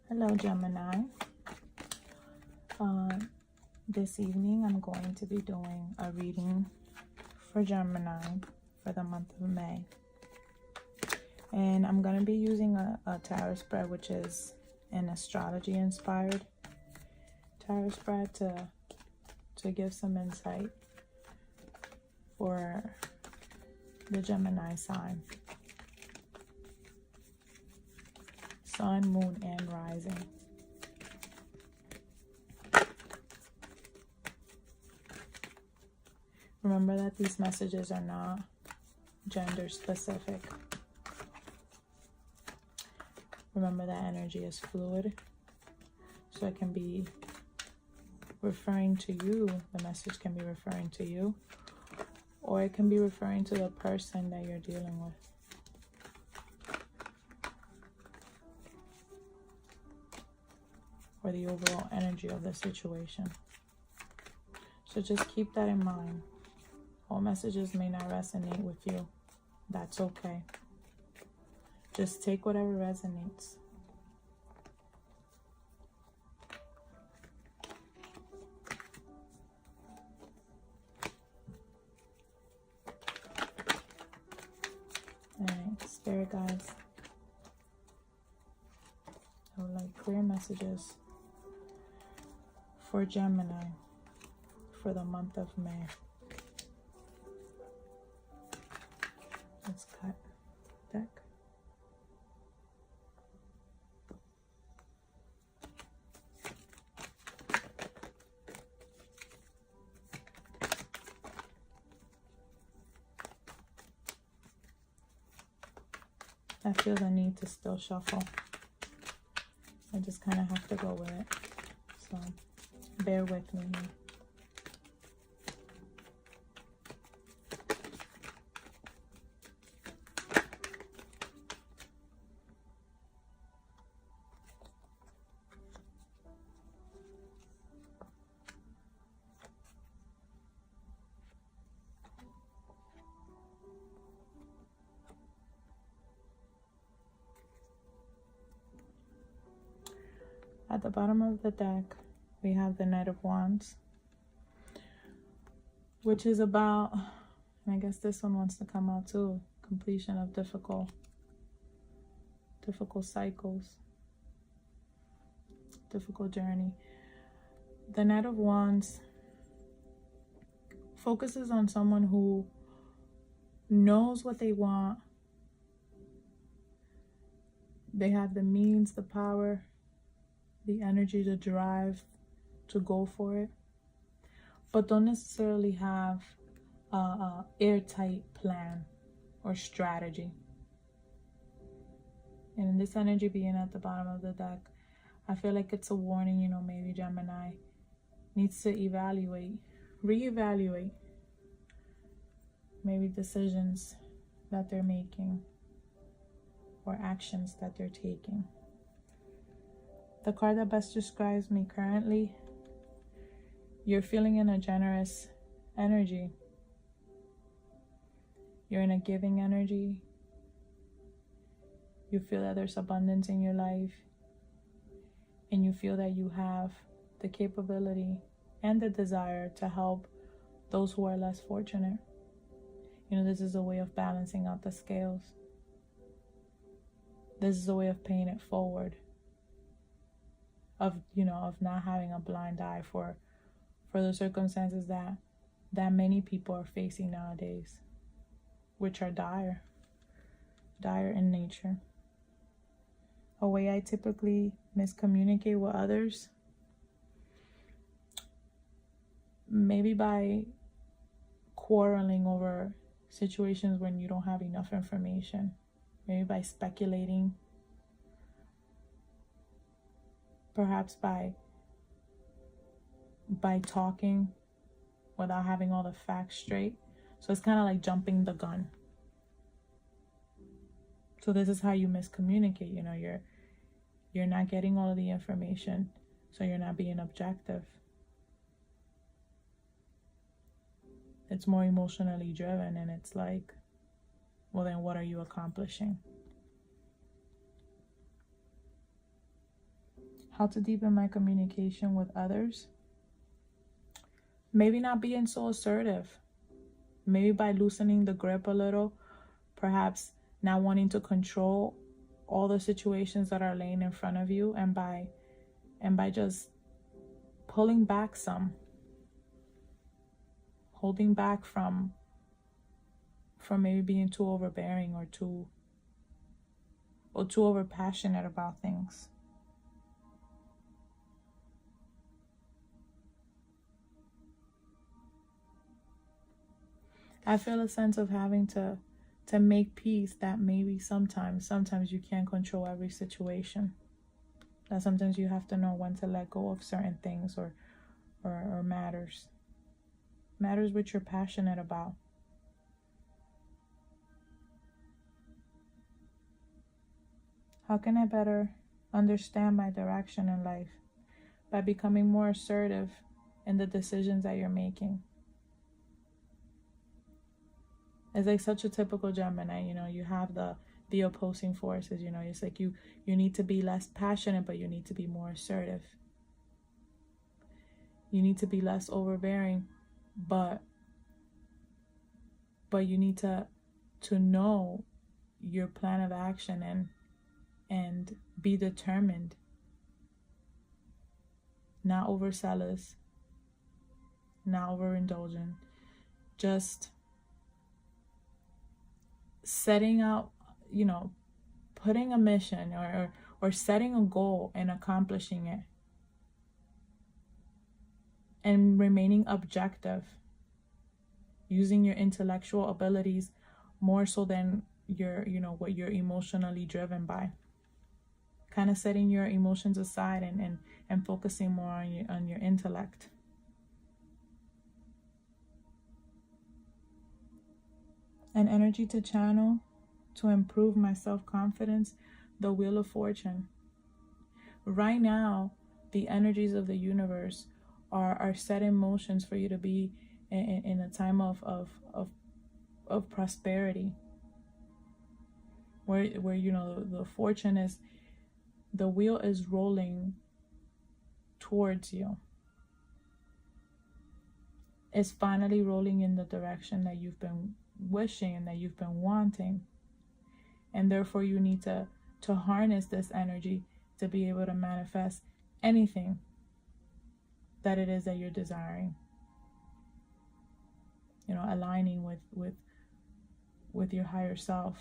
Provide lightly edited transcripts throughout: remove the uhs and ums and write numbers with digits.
Hello, Gemini. This evening, I'm going to be doing a reading for Gemini for the month of May. And I'm going to be using a tarot spread, which is an astrology inspired tarot spread to give some insight for the Gemini sign. Sun, moon, and rising. Remember that these messages are not gender specific. Remember that energy is fluid. So it can be referring to you. The message can be referring to you. Or it can be referring to the person that you're dealing with. Or the overall energy of the situation. So just keep that in mind. All messages may not resonate with you. That's okay. Just take whatever resonates. Alright, spirit guides. I would like clear messages for Gemini for the month of May. Let's cut deck. I feel the need to still shuffle. I just kind of have to go with it. So bear with me here. At the bottom of the deck, we have the Knight of Wands, which is about, and I guess this one wants to come out too, completion of difficult cycles, difficult journey. The Knight of Wands focuses on someone who knows what they want. They have the means, the power, the energy to drive, to go for it, but don't necessarily have a airtight plan or strategy. And in this energy being at the bottom of the deck, I feel like it's a warning, you know, maybe Gemini needs to reevaluate maybe decisions that they're making or actions that they're taking. The card that best describes me currently, you're feeling in a generous energy. You're in a giving energy. You feel that there's abundance in your life. And you feel that you have the capability and the desire to help those who are less fortunate. You know, this is a way of balancing out the scales. This is a way of paying it forward. Of not having a blind eye for the circumstances that many people are facing nowadays, which are dire in nature. A way I typically miscommunicate with others, maybe by quarreling over situations when you don't have enough information, maybe by speculating, perhaps by talking without having all the facts straight. So it's kind of like jumping the gun. So this is how you miscommunicate. You know, you're not getting all of the information, so you're not being objective. It's more emotionally driven, and it's like, well, then what are you accomplishing? How to deepen my communication with others. Maybe not being so assertive. Maybe by loosening the grip a little, perhaps not wanting to control all the situations that are laying in front of you, and by just pulling back some, holding back from maybe being too overbearing or too over passionate about things. I feel a sense of having to make peace, that maybe sometimes you can't control every situation. That sometimes you have to know when to let go of certain things or matters which you're passionate about. How can I better understand my direction in life? By becoming more assertive in the decisions that you're making. It's like such a typical Gemini, you know, you have the opposing forces, you know, it's like you need to be less passionate, but you need to be more assertive. You need to be less overbearing, but you need to know your plan of action and be determined, not overzealous, not overindulgent, just setting out, you know, putting a mission or setting a goal and accomplishing it, and remaining objective, using your intellectual abilities more so than what you're emotionally driven by. Kind of setting your emotions aside and focusing more on your intellect. An energy to channel to improve my self-confidence, the Wheel of Fortune. Right now, the energies of the universe are set in motions for you to be in a time of prosperity, where you know the fortune is, the wheel is rolling towards you. It's finally rolling in the direction that you've been wishing and that you've been wanting, and therefore you need to harness this energy to be able to manifest anything that it is that you're desiring. You know, aligning with your higher self,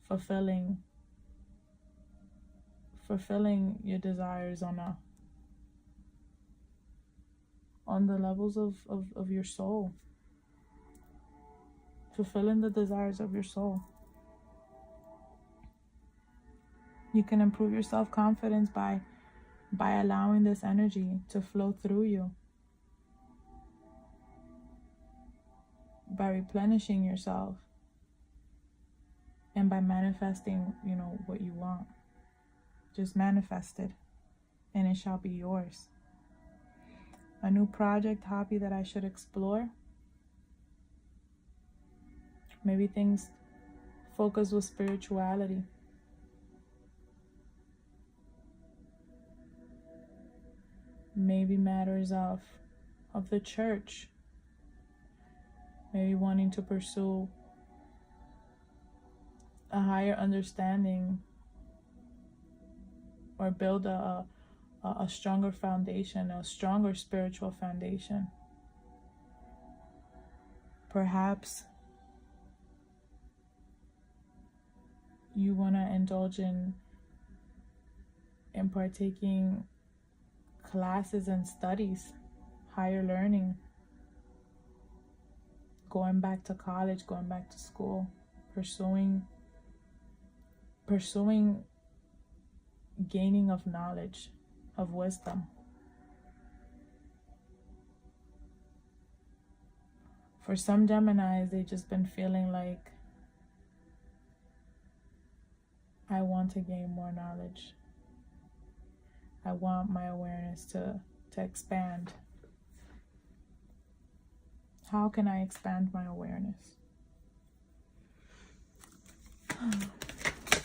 fulfilling your desires on the levels of your soul, fulfilling the desires of your soul. You can improve your self-confidence by allowing this energy to flow through you, by replenishing yourself, and by manifesting, you know, what you want. Just manifest it, and it shall be yours. A new project, hobby that I should explore. Maybe things focused with spirituality. Maybe matters of the church. Maybe wanting to pursue a higher understanding or build a stronger foundation, a stronger spiritual foundation. Perhaps you want to indulge in partaking classes and studies, higher learning, going back to college, going back to school, pursuing gaining of knowledge, of wisdom. For some Geminis, they've just been feeling like, I want to gain more knowledge. I want my awareness to expand. How can I expand my awareness?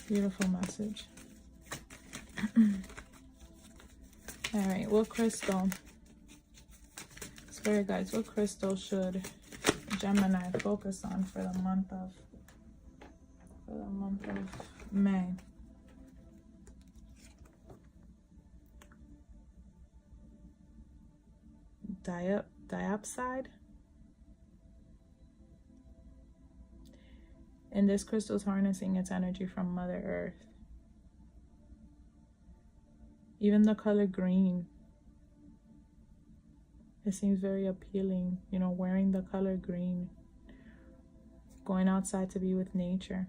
Beautiful message. All right, what crystal, Spirit guides, what crystal should Gemini focus on for the month of May? Diopside. And this crystal is harnessing its energy from Mother Earth. Even the color green, it seems very appealing, you know, wearing the color green, going outside to be with nature.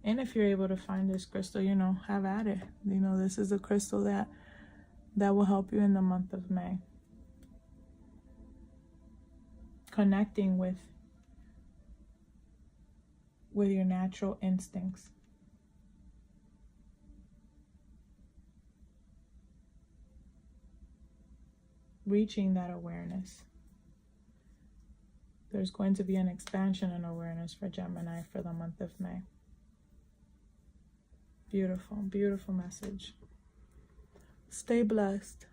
And if you're able to find this crystal, you know, have at it. You know, this is a crystal that will help you in the month of May. Connecting with your natural instincts. Reaching that awareness. There's going to be an expansion in awareness for Gemini for the month of May. Beautiful, beautiful message. Stay blessed.